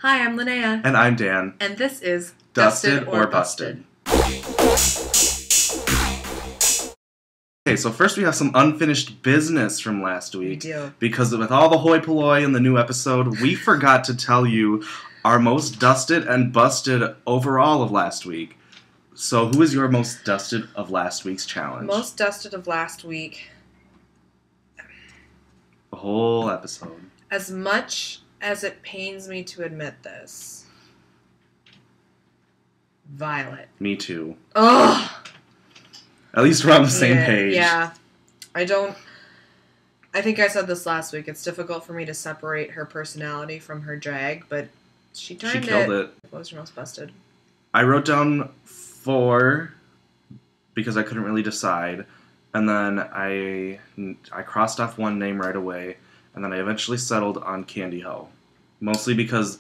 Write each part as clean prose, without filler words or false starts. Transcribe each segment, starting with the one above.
Hi, I'm Lynnea. And I'm Dan. And this is Dusted or Busted. Okay, so first we have some unfinished business from last week. We do. Because with all the hoi polloi in the new episode, we forgot to tell you our most dusted and busted overall of last week. So who is your most dusted of last week's challenge? Most dusted of last week. The whole episode. As much as it pains me to admit this. Violet. Me too. Ugh! At least we're on the same page. Yeah. I think I said this last week. It's difficult for me to separate her personality from her drag, but she turned it. She killed it. What was your most busted? I wrote down 4 because I couldn't really decide. And then I crossed off one name right away. And then I eventually settled on Candy Ho. Mostly because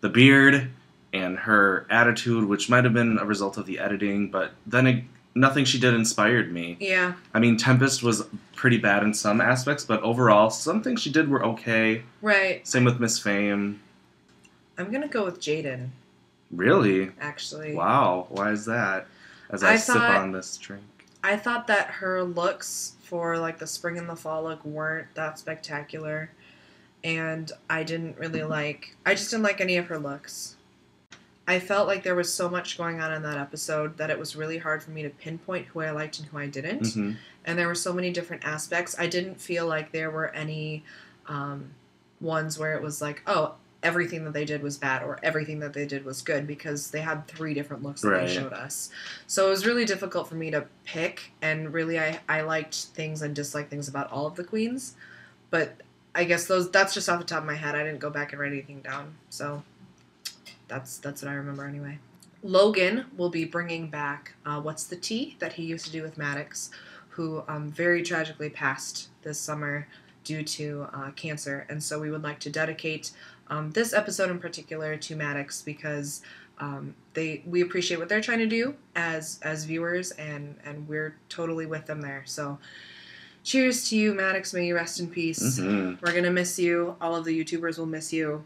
the beard and her attitude, which might have been a result of the editing, but then nothing she did inspired me. Yeah. I mean, Tempest was pretty bad in some aspects, but overall, some things she did were okay. Right. Same with Miss Fame. I'm going to go with Jaden. Really? Actually. Wow. Why is that? As I sip on this drink. I thought that her looks for like the spring and the fall look weren't that spectacular. And I just didn't like any of her looks. I felt like there was so much going on in that episode that it was really hard for me to pinpoint who I liked and who I didn't. Mm-hmm. And there were so many different aspects. I didn't feel like there were any ones where it was like, oh, everything that they did was bad or everything that they did was good, because they had 3 different looks that they showed us. So it was really difficult for me to pick, and really I liked things and disliked things about all of the queens. But I guess that's just off the top of my head. I didn't go back and write anything down. So that's what I remember anyway. Logan will be bringing back What's the Tea that he used to do with Maddox, who very tragically passed this summer due to cancer. And so we would like to dedicate this episode in particular to Maddox, because we appreciate what they're trying to do as viewers, and we're totally with them there. So cheers to you, Maddox. May you rest in peace. Mm-hmm. We're going to miss you. All of the YouTubers will miss you.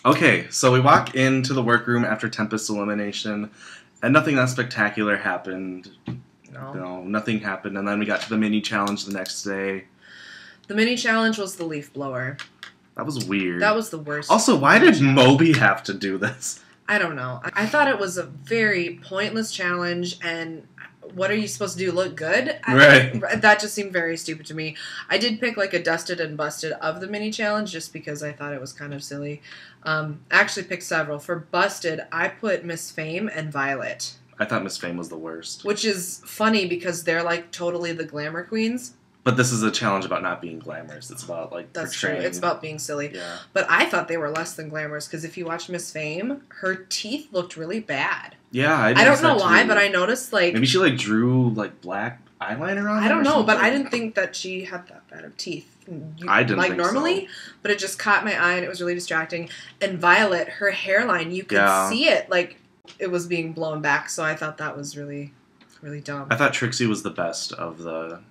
Okay, so we walk into the workroom after Tempest's elimination, and nothing that spectacular happened. No, nothing happened. And then we got to the mini challenge the next day. The mini challenge was the leaf blower. That was weird. That was the worst. Also, why did Moby have to do this? I don't know. I thought it was a very pointless challenge, and what are you supposed to do? Look good? Right. That just seemed very stupid to me. I did pick like a dusted and busted of the mini challenge just because I thought it was kind of silly. I actually picked several. For busted, I put Miss Fame and Violet. I thought Miss Fame was the worst. Which is funny because they're like totally the glamour queens. But this is a challenge about not being glamorous. It's about like portraying. True. It's about being silly. Yeah. But I thought they were less than glamorous, because if you watch Miss Fame, her teeth looked really bad. Yeah, I don't know why, but I noticed like maybe she like drew like black eyeliner on. I don't know, but I didn't think that she had that bad of teeth. I didn't like think normally, so. But it just caught my eye and it was really distracting. And Violet, her hairline, you could see it like it was being blown back. So I thought that was really, really dumb. I thought Trixie was the best of the.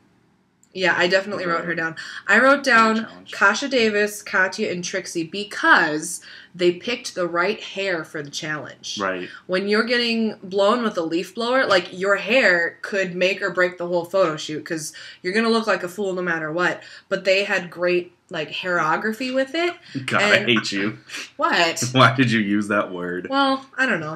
Yeah, I definitely wrote her down. I wrote down Kasha Davis, Katya, and Trixie because they picked the right hair for the challenge. Right. When you're getting blown with a leaf blower, like, your hair could make or break the whole photo shoot, because you're going to look like a fool no matter what. But they had great, like, hairography with it. God, I hate you. What? Why did you use that word? Well, I don't know.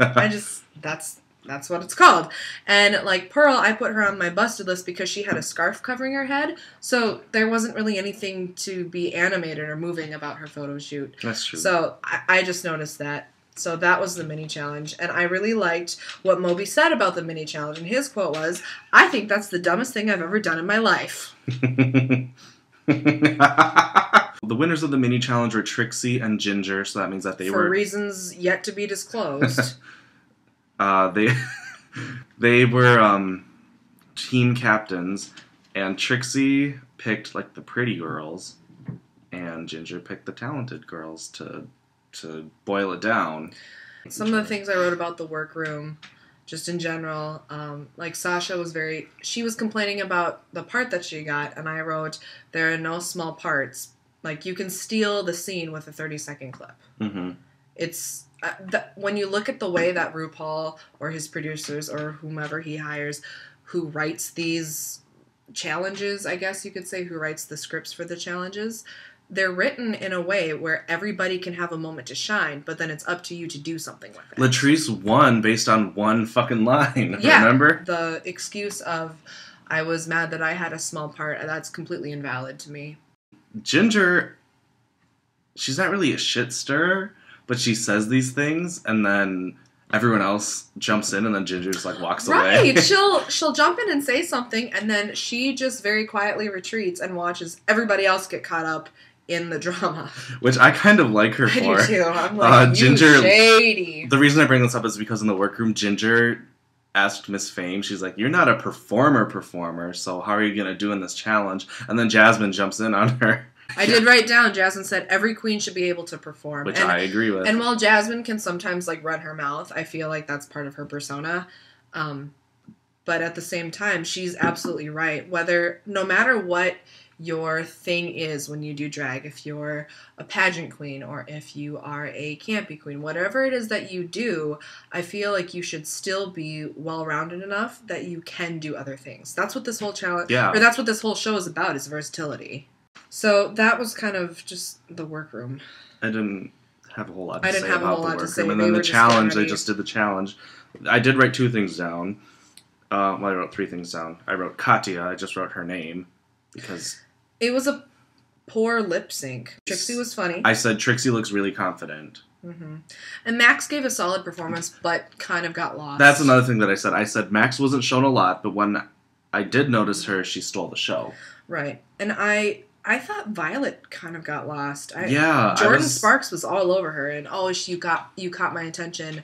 That's what it's called. And, like, Pearl, I put her on my busted list because she had a scarf covering her head. So there wasn't really anything to be animated or moving about her photo shoot. That's true. So I just noticed that. So that was the mini challenge. And I really liked what Moby said about the mini challenge. And his quote was, "I think that's the dumbest thing I've ever done in my life." The winners of the mini challenge were Trixie and Ginger. So that means that they were... For reasons yet to be disclosed. They were team captains, and Trixie picked like the pretty girls, and Ginger picked the talented girls to boil it down. Some of the things I wrote about the workroom, just in general, like Sasha she was complaining about the part that she got, and I wrote, "There are no small parts." Like, you can steal the scene with a 30-second clip. Mm-hmm. It's... when you look at the way that RuPaul or his producers or whomever he hires who writes these challenges, I guess you could say, who writes the scripts for the challenges, they're written in a way where everybody can have a moment to shine, but then it's up to you to do something with it. Latrice won based on one fucking line, yeah, remember? The excuse of, I was mad that I had a small part, that's completely invalid to me. Ginger, she's not really a shit stirrer, but she says these things, and then everyone else jumps in, and then Ginger just, like, walks away. Right! She'll jump in and say something, and then she just very quietly retreats and watches everybody else get caught up in the drama. Which I kind of like her for. I do, too. I'm like, Ginger, you shady. The reason I bring this up is because in the workroom, Ginger asked Miss Fame, she's like, you're not a performer, so how are you going to do in this challenge? And then Jasmine jumps in on her. I did write down, Jasmine said, every queen should be able to perform. Which I agree with. And while Jasmine can sometimes, like, run her mouth, I feel like that's part of her persona. But at the same time, she's absolutely right. No matter what your thing is when you do drag, if you're a pageant queen or if you are a campy queen, whatever it is that you do, I feel like you should still be well-rounded enough that you can do other things. That's what this whole challenge, or that's what this whole show is about, is versatility. So that was kind of just the workroom. I didn't have a whole lot to say about the workroom. And then the challenge, they just did the challenge. I did write 2 things down. I wrote 3 things down. I wrote Katya. I just wrote her name because... It was a poor lip sync. Trixie was funny. I said Trixie looks really confident. Mm-hmm. And Max gave a solid performance, but kind of got lost. That's another thing that I said. I said Max wasn't shown a lot, but when I did notice her, she stole the show. Right. And I thought Violet kind of got lost. Yeah. Jordan Sparks was all over her, and you caught my attention.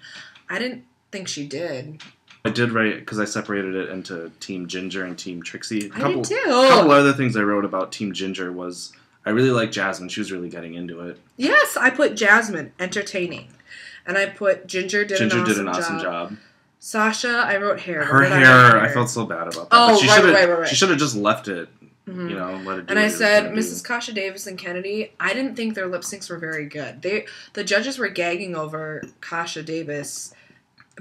I didn't think she did. I did write, because I separated it into Team Ginger and Team Trixie. I did too. A couple other things I wrote about Team Ginger was, I really liked Jasmine. She was really getting into it. Yes, I put Jasmine, entertaining. And I put Ginger did an awesome job. Sasha, I wrote hair. Her hair, I felt so bad about that. Oh, right. She should have just left it. Mm-hmm. You know, let it do and I said, Mrs. Kasha Davis and Kennedy, I didn't think their lip syncs were very good. The judges were gagging over Kasha Davis,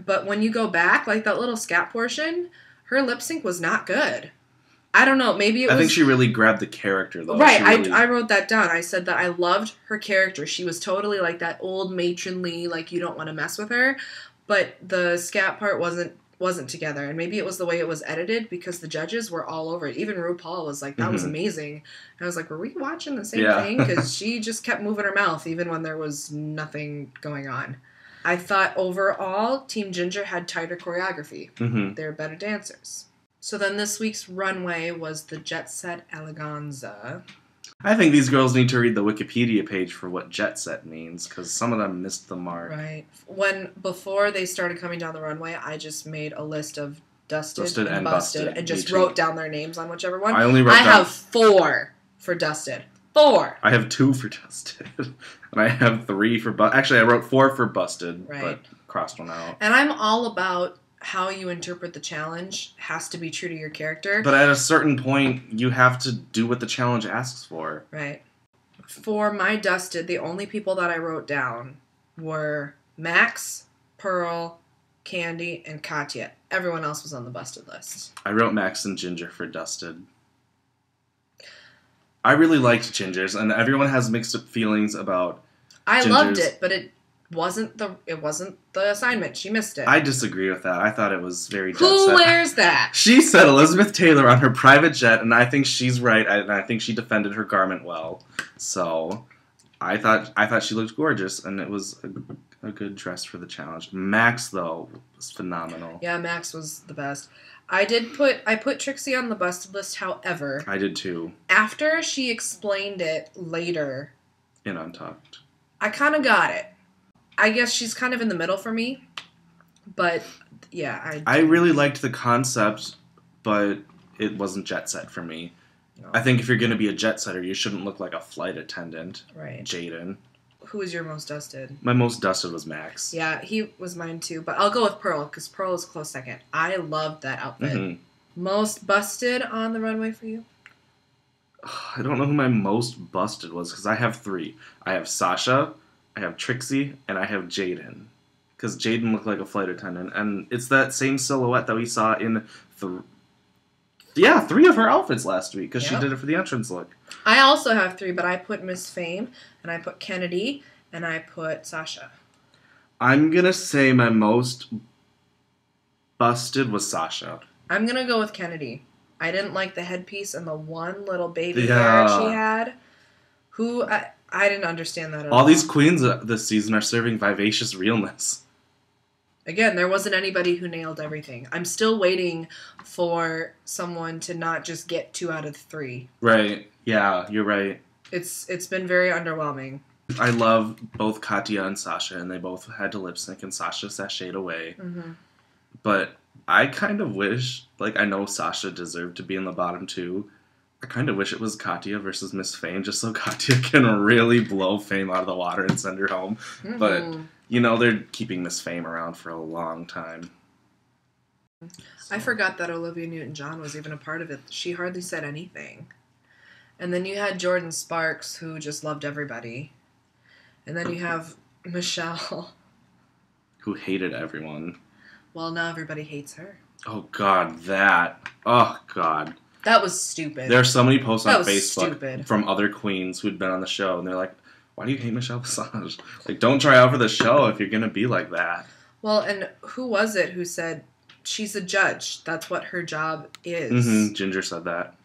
but when you go back, like that little scat portion, her lip sync was not good. I don't know, maybe I think she really grabbed the character, though. Right, I wrote that down. I said that I loved her character. She was totally like that old matronly, like you don't want to mess with her, but the scat part wasn't together, and maybe it was the way it was edited because the judges were all over it. Even RuPaul was like, that was amazing. And I was like, were we watching the same thing? Because she just kept moving her mouth even when there was nothing going on. I thought overall, Team Ginger had tighter choreography. Mm-hmm. They're better dancers. So then this week's runway was the Jet Set Eleganza. I think these girls need to read the Wikipedia page for what jet set means, because some of them missed the mark. Right. Before they started coming down the runway, I just made a list of dusted and busted, and just wrote down their names on whichever one. I have 4 for dusted. 4! I have 2 for dusted. And I have 3 for busted. Actually, I wrote 4 for busted, but crossed one out. And I'm all about how you interpret the challenge has to be true to your character. But at a certain point, you have to do what the challenge asks for. Right. For my dusted, the only people that I wrote down were Max, Pearl, Candy, and Katya. Everyone else was on the busted list. I wrote Max and Ginger for dusted. I really liked Ginger's, and everyone has mixed up feelings about Ginger's. Loved it, but it wasn't the assignment. She missed it. I disagree with that. I thought it was very jet Who set. wears that? She said Elizabeth Taylor on her private jet, and I think she's right. I think she defended her garment well. So I thought she looked gorgeous, and it was a good dress for the challenge. Max, though, was phenomenal. Yeah, Max was the best. I put Trixie on the busted list, however. I did too. After she explained it later in Untucked, I kind of got it. I guess she's kind of in the middle for me. But, yeah. I really liked the concept, but it wasn't jet set for me. No. I think if you're going to be a jet setter, you shouldn't look like a flight attendant. Right. Jaden. Who was your most dusted? My most dusted was Max. Yeah, he was mine too. But I'll go with Pearl, because Pearl is a close second. I loved that outfit. Mm-hmm. Most busted on the runway for you? I don't know who my most busted was, because I have 3. I have Sasha, I have Trixie, and I have Jaden. Because Jaden looked like a flight attendant, and it's that same silhouette that we saw in 3 of her outfits last week, because she did it for the entrance look. I also have 3, but I put Miss Fame, and I put Kennedy, and I put Sasha. I'm going to say my most busted was Sasha. I'm going to go with Kennedy. I didn't like the headpiece and the one little baby hair she had. I didn't understand that at all. All these queens this season are serving vivacious realness. Again, there wasn't anybody who nailed everything. I'm still waiting for someone to not just get 2 out of 3. Right. Yeah, you're right. It's been very underwhelming. I love both Katya and Sasha, and they both had to lip sync, and Sasha sashayed away. Mm-hmm. But I kind of wish, like, I know Sasha deserved to be in the bottom 2. I kind of wish it was Katya versus Miss Fame, just so Katya can really blow Fame out of the water and send her home. Mm-hmm. But, you know, they're keeping Miss Fame around for a long time. I forgot that Olivia Newton-John was even a part of it. She hardly said anything. And then you had Jordan Sparks, who just loved everybody. And then you have Michelle, who hated everyone. Well, now everybody hates her. Oh, God, that. Oh, God. That was stupid. There are so many posts on Facebook from other queens who'd been on the show, and they're like, why do you hate Michelle Visage? Like, don't try out for the show if you're going to be like that. Well, and who was it who said she's a judge? That's what her job is. Mm-hmm. Ginger said that.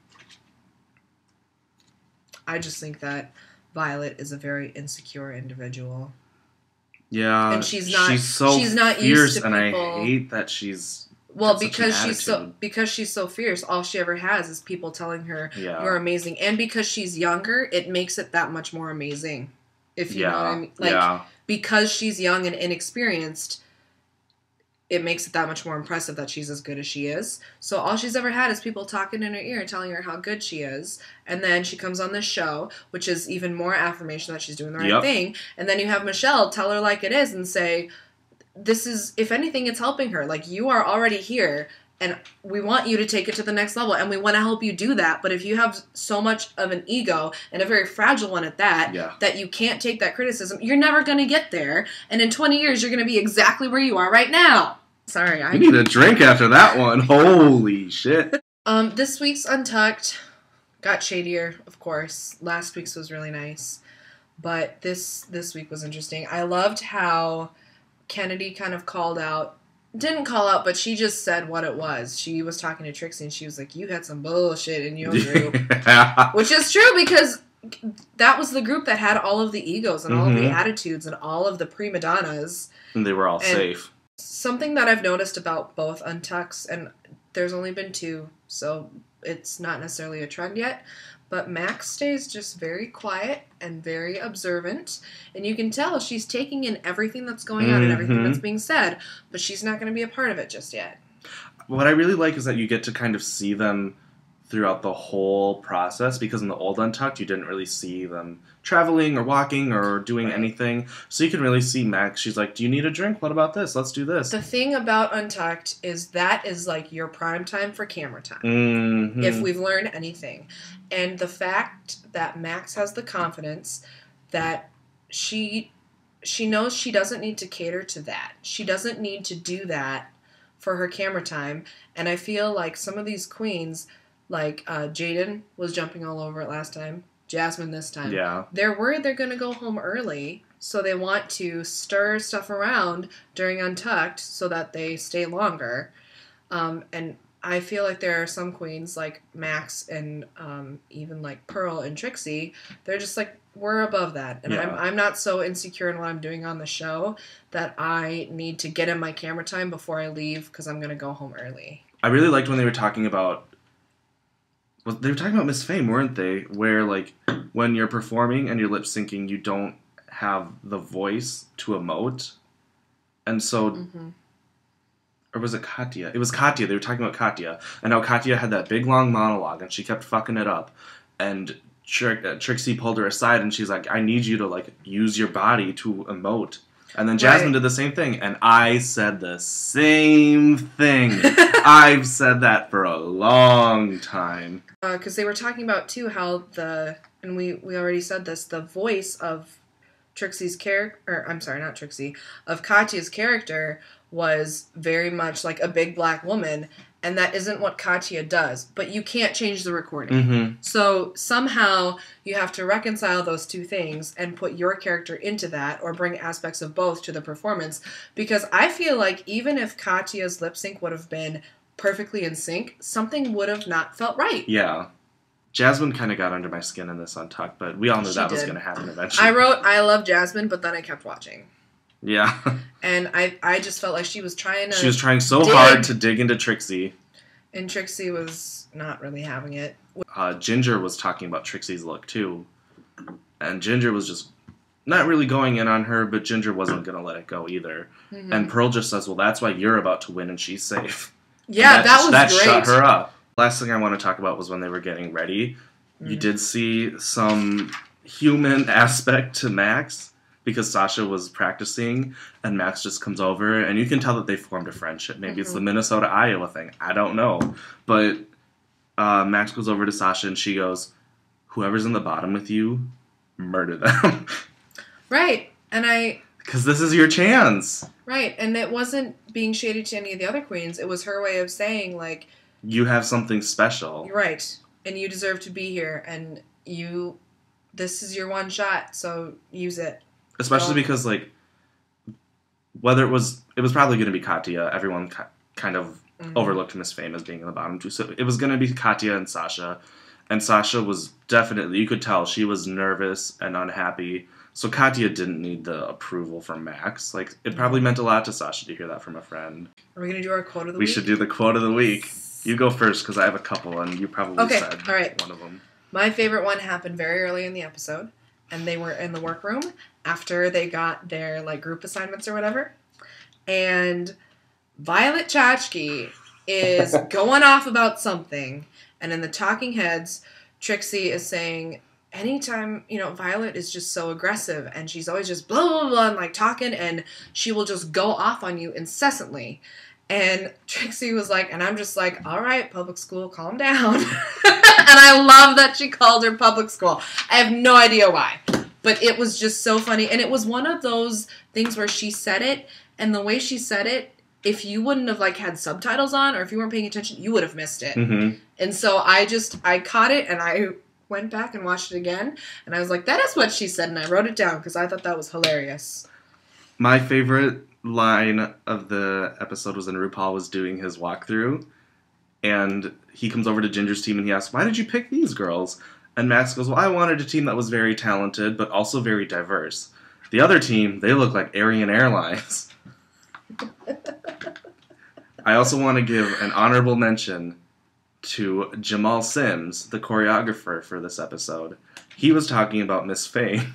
I just think that Violet is a very insecure individual. Yeah, and she's not fierce, used to people. And I hate that she's because she's so fierce. All she ever has is people telling her you're amazing, and because she's younger, it makes it that much more amazing. If you know what I mean, like because she's young and inexperienced, it makes it that much more impressive that she's as good as she is. So all she's ever had is people talking in her ear, telling her how good she is. And then she comes on this show, which is even more affirmation that she's doing the right thing. And then you have Michelle tell her like it is and say, this is, if anything, it's helping her. Like, you are already here, and we want you to take it to the next level, and we want to help you do that. But if you have so much of an ego, and a very fragile one at that, that you can't take that criticism, you're never going to get there. And in 20 years, you're going to be exactly where you are right now. Sorry, I need a drink after that one. Holy shit. This week's Untucked got shadier, of course. Last week's was really nice, but this week was interesting. I loved how Kennedy kind of didn't call out, but she just said what it was. She was talking to Trixie, and she was like, "You had some bullshit in your group," which is true because that was the group that had all of the egos and all of the attitudes and all of the prima donnas, and they were all safe. Something that I've noticed about both Untucks, and there's only been 2, so it's not necessarily a trend yet, but Max stays just very quiet and very observant, and you can tell she's taking in everything that's going on and everything that's being said, but she's not going to be a part of it just yet. What I really like is that you get to kind of see them throughout the whole process, because in the old Untucked, you didn't really see them traveling or walking or doing anything. So you can really see Max. She's like, do you need a drink? What about this? Let's do this. The thing about Untucked is that is like your prime time for camera time, if we've learned anything. And the fact that Max has the confidence that she knows she doesn't need to cater to that. She doesn't need to do that for her camera time. And I feel like some of these queens, like Jaden was jumping all over it last time. Jasmine this time. Yeah. They're worried they're going to go home early, so they want to stir stuff around during Untucked so that they stay longer. And I feel like there are some queens like Max and even like Pearl and Trixie. They're just like, we're above that. And I'm not so insecure in what I'm doing on the show that I need to get in my camera time before I leave because I'm going to go home early. I really liked when they were talking about Miss Fame, weren't they? Where, like, when you're performing and you're lip syncing, you don't have the voice to emote. And so, or was it Katya? It was Katya. They were talking about Katya. And how Katya had that big, long monologue, and she kept fucking it up. And Trixie pulled her aside, and she's like, I need you to, like, use your body to emote. And then Jasmine did the same thing, and I said the same thing. I've said that for a long time. Because they were talking about, too, how and we already said this, the voice of Trixie's character, or I'm sorry, not Trixie, of Katya's character was very much like a big black woman, and that isn't what Katya does. But you can't change the recording. Mm-hmm. So somehow you have to reconcile those two things and put your character into that, or bring aspects of both to the performance. Because I feel like even if Katya's lip sync would have been perfectly in sync, something would have not felt right. Yeah. Jasmine kind of got under my skin in this Untucked, but we all knew that was going to happen eventually. I wrote, I love Jasmine, but then I kept watching. Yeah. And I just felt like she was trying to... She was trying so hard to dig into Trixie. And Trixie was not really having it. Ginger was talking about Trixie's look, too. And Ginger was just not really going in on her, but Ginger wasn't going to let it go either. Mm-hmm. And Pearl just says, well, that's why you're about to win and she's safe. Yeah, that was that great. That shut her up. Last thing I want to talk about was when they were getting ready. You did see some human aspect to Max because Sasha was practicing and Max just comes over and you can tell that they formed a friendship. Maybe it's the Minnesota-Iowa thing. I don't know. But Max goes over to Sasha and she goes, whoever's in the bottom with you, murder them. Right. And because this is your chance. Right. And it wasn't being shady to any of the other queens. It was her way of saying, like... You have something special. Right. And you deserve to be here. And this is your one shot, so use it. Especially because, like, whether it was probably going to be Katya. Everyone kind of overlooked Miss Fame as being in the bottom two. So it was going to be Katya and Sasha. And Sasha was definitely, you could tell, she was nervous and unhappy. So Katya didn't need the approval from Max. Like, it probably meant a lot to Sasha to hear that from a friend. Are we going to do our quote of the week? We should do the quote of the week. You go first, because I have a couple, and you probably said one of them. My favorite one happened very early in the episode, and they were in the workroom after they got their, like, group assignments or whatever. And Violet Chachki is going off about something, and in the talking heads, Trixie is saying... Anytime, Violet is just so aggressive and she's always just blah, blah, blah, and like talking and she will just go off on you incessantly. And Trixie was like, and I'm just like, all right, public school, calm down. And I love that she called her public school. I have no idea why, but it was just so funny. And it was one of those things where she said it and the way she said it, if you wouldn't have like had subtitles on or if you weren't paying attention, you would have missed it. Mm-hmm. And so I caught it and I went back and watched it again, and I was like, that is what she said, and I wrote it down because I thought that was hilarious. My favorite line of the episode was when RuPaul was doing his walkthrough, and he comes over to Ginger's team and he asks, why did you pick these girls? And Max goes, well, I wanted a team that was very talented, but also very diverse. The other team, they look like Aryan Airlines. I also want to give an honorable mention to Jamal Sims, the choreographer for this episode. He was talking about Miss Fame.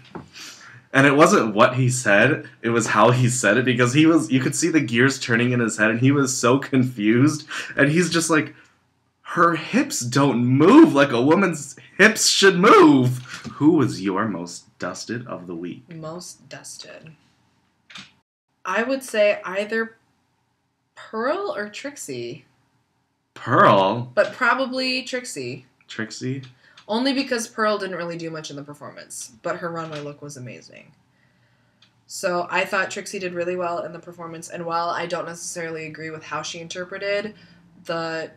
And it wasn't what he said, it was how he said it, because you could see the gears turning in his head, and he was so confused. And he's just like, her hips don't move like a woman's hips should move. Who was your most dusted of the week? Most dusted. I would say either Pearl or Trixie. Pearl? But probably Trixie. Trixie? Only because Pearl didn't really do much in the performance, but her runway look was amazing. So I thought Trixie did really well in the performance, and while I don't necessarily agree with how she interpreted the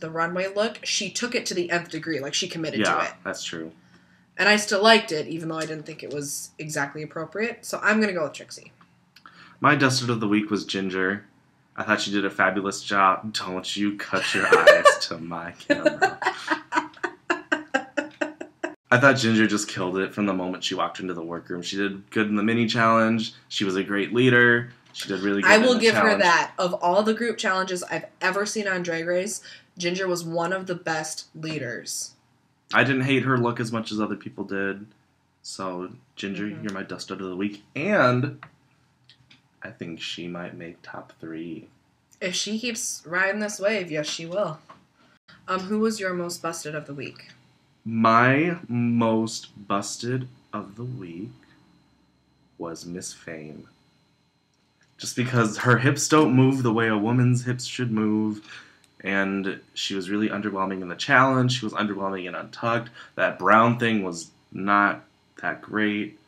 runway look, she took it to the nth degree. Like, she committed to it. Yeah, that's true. And I still liked it, even though I didn't think it was exactly appropriate. So I'm going to go with Trixie. My dusted of the week was Ginger. I thought she did a fabulous job. Don't you cut your eyes to my camera. I thought Ginger just killed it from the moment she walked into the workroom. She did good in the mini challenge. She was a great leader. She did really good I will in the give challenge. her that. Of all the group challenges I've ever seen on Drag Race, Ginger was one of the best leaders. I didn't hate her look as much as other people did. So, Ginger, you're my dusted of the week. And I think she might make top 3. If she keeps riding this wave, yes, she will. Who was your most busted of the week? My most busted of the week was Miss Fame. just because her hips don't move the way a woman's hips should move. And she was really underwhelming in the challenge. She was underwhelming in Untucked. That brown thing was not that great.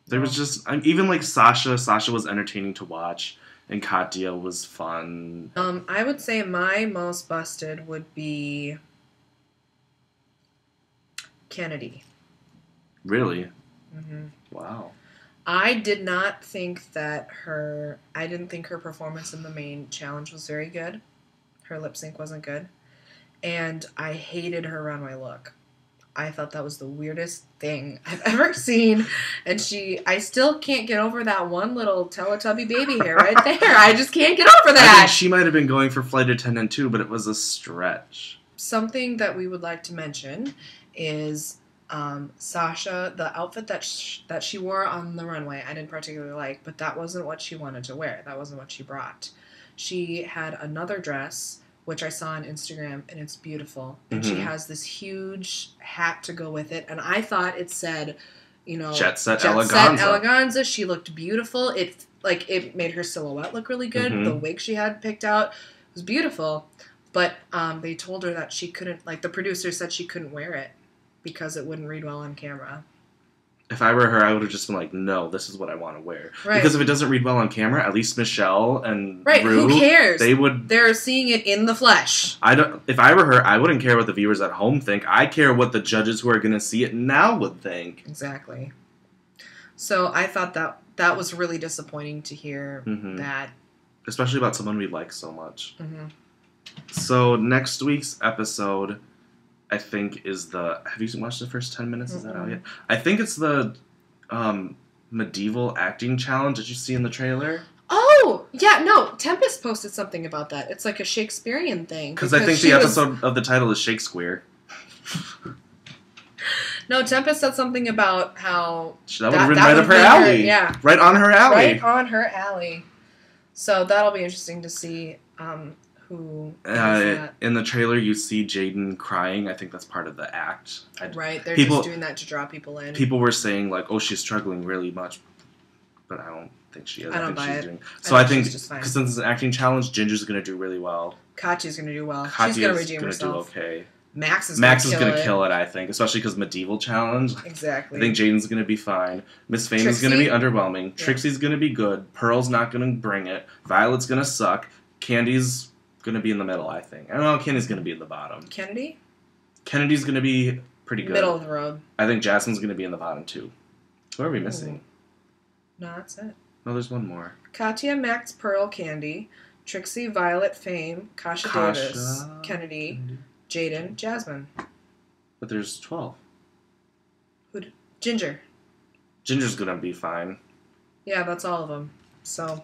There was just, even like Sasha was entertaining to watch. And Katya was fun. I would say my most busted would be Kennedy. Really? Mm-hmm. Wow. I didn't think her performance in the main challenge was very good. Her lip sync wasn't good. And I hated her runway look. I thought that was the weirdest thing I've ever seen. And I still can't get over that one little Teletubby baby hair right there. I just can't get over that. I think she might have been going for flight attendant too, but it was a stretch. Something that we would like to mention is Sasha, the outfit that she wore on the runway, I didn't particularly like, but that wasn't what she wanted to wear. That wasn't what she brought. She had another dress, which I saw on Instagram, and it's beautiful. And she has this huge hat to go with it, and I thought it said, Jet Set Eleganza. She looked beautiful. It made her silhouette look really good. The wig she had picked out was beautiful, but they told her that she couldn't. The producer said she couldn't wear it because it wouldn't read well on camera. If I were her, I would have just been like, no, this is what I want to wear. Right. Because if it doesn't read well on camera, at least Michelle and Ru, who cares? They're seeing it in the flesh. If I were her, I wouldn't care what the viewers at home think. I care what the judges who are going to see it now would think. Exactly. So I thought that was really disappointing to hear that. Especially about someone we like so much. So next week's episode, I think, is have you watched the first 10 minutes? Is that out yet? I think it's the medieval acting challenge that you see in the trailer. Oh! Yeah, no. Tempest posted something about that. It's like a Shakespearean thing. Because I think the episode of the title is Shakespeare. No, Tempest said something about how... That would have been right up her alley. Yeah. Right on her alley. Right on her alley. So that'll be interesting to see... who in the trailer you see Jaden crying. I think that's part of the act. Right, they're just doing that to draw people in. People were saying oh, she's struggling really much, but I don't think she is. I don't buy it. Doing so. I think because since it's an acting challenge, Ginger's gonna do really well. Katya's gonna do well. Katya's she's gonna redeem herself. Do okay. Max is gonna kill it. I think, especially because medieval challenge. Exactly. I think Jaden's gonna be fine. Miss Fame is gonna be underwhelming. Yeah. Trixie's gonna be good. Pearl's not gonna bring it. Violet's gonna suck. Candy's gonna be in the middle, I think. I don't know, Kenny's gonna be at the bottom. Kennedy's gonna be pretty good. Middle of the road. I think Jasmine's gonna be in the bottom too. Who are we missing? No, that's it. No, there's one more. Katya, Max, Pearl, Candy, Trixie, Violet, Fame, Kasha Davis, Kennedy, Jaden, Jasmine. But there's 12. Ginger. Ginger's gonna be fine. Yeah, that's all of them. So...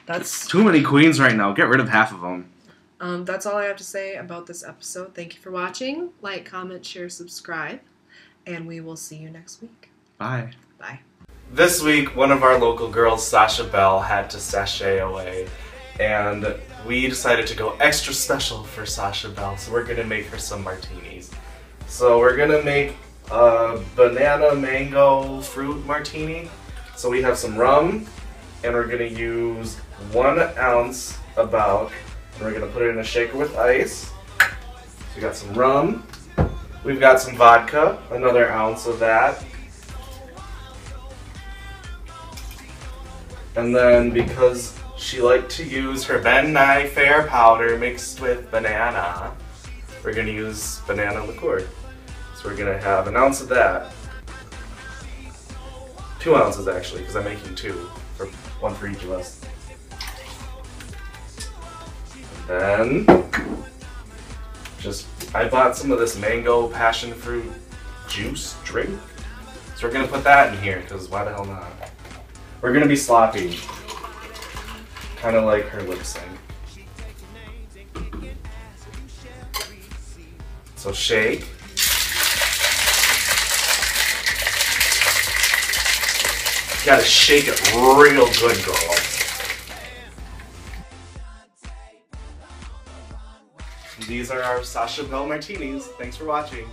That's too many queens right now. Get rid of half of them. That's all I have to say about this episode. Thank you for watching. Like, comment, share, subscribe. And we will see you next week. Bye. Bye. This week, one of our local girls, Sasha Belle, had to sashay away. And we decided to go extra special for Sasha Belle. So we're going to make her some martinis. So we're going to make a banana mango fruit martini. So we have some rum. And we're going to use 1 ounce about, and we're going to put it in a shaker with ice. So we got some rum. We've got some vodka, another ounce of that. And then because she liked to use her Ben Nye Fair powder mixed with banana, we're going to use banana liqueur. So we're going to have 1 ounce of that. 2 ounces actually, because I'm making 2. One for each of us. And then, I bought some of this mango passion fruit juice drink. So we're going to put that in here, because why the hell not? We're going to be sloppy. Kind of like her lip sync. So shake. You gotta shake it real good, girl. These are our Sasha Belle martinis. Thanks for watching.